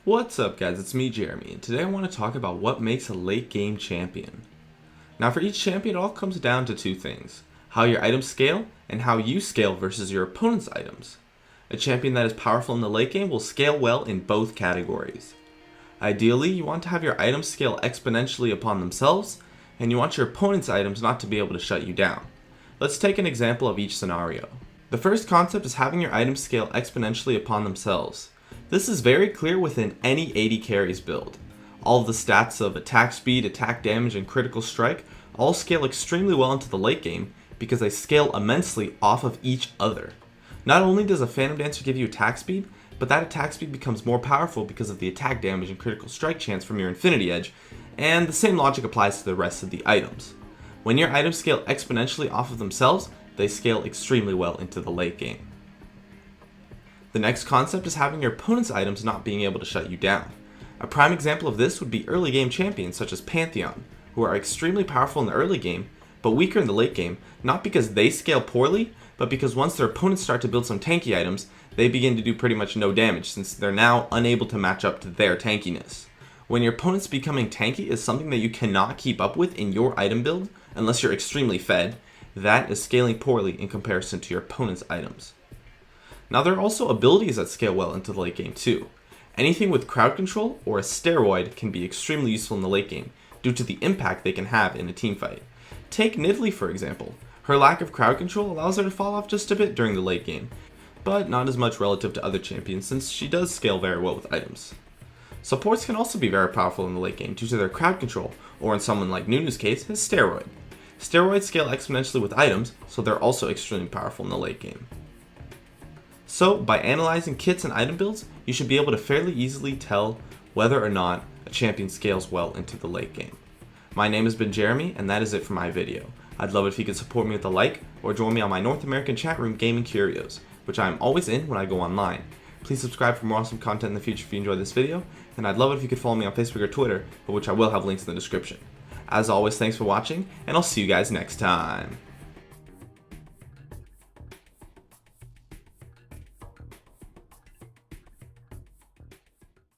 What's up guys, it's me Jeremy, and today I want to talk about what makes a late game champion. Now for each champion it all comes down to two things: how your items scale and how you scale versus your opponent's items. A champion that is powerful in the late game will scale well in both categories. Ideally, you want to have your items scale exponentially upon themselves, and you want your opponent's items not to be able to shut you down. Let's take an example of each scenario. The first concept is having your items scale exponentially upon themselves. This is very clear within any 80 carries build. All of the stats of attack speed, attack damage, and critical strike all scale extremely well into the late game because they scale immensely off of each other. Not only does a Phantom Dancer give you attack speed, but that attack speed becomes more powerful because of the attack damage and critical strike chance from your Infinity Edge, and the same logic applies to the rest of the items. When your items scale exponentially off of themselves, they scale extremely well into the late game. The next concept is having your opponent's items not being able to shut you down. A prime example of this would be early game champions such as Pantheon, who are extremely powerful in the early game, but weaker in the late game, not because they scale poorly, but because once their opponents start to build some tanky items, they begin to do pretty much no damage since they're now unable to match up to their tankiness. When your opponent's becoming tanky is something that you cannot keep up with in your item build, unless you're extremely fed, that is scaling poorly in comparison to your opponent's items. Now there are also abilities that scale well into the late game too. Anything with crowd control or a steroid can be extremely useful in the late game due to the impact they can have in a team fight. Take Nidalee for example. Her lack of crowd control allows her to fall off just a bit during the late game, but not as much relative to other champions since she does scale very well with items. Supports can also be very powerful in the late game due to their crowd control, or in someone like Nunu's case, his steroid. Steroids scale exponentially with items, so they're also extremely powerful in the late game. So, by analyzing kits and item builds, you should be able to fairly easily tell whether or not a champion scales well into the late game. My name has been Jeremy, and that is it for my video. I'd love it if you could support me with a like, or join me on my North American chat room Gaming Curios, which I am always in when I go online. Please subscribe for more awesome content in the future if you enjoyed this video, and I'd love it if you could follow me on Facebook or Twitter, for which I will have links in the description. As always, thanks for watching, and I'll see you guys next time.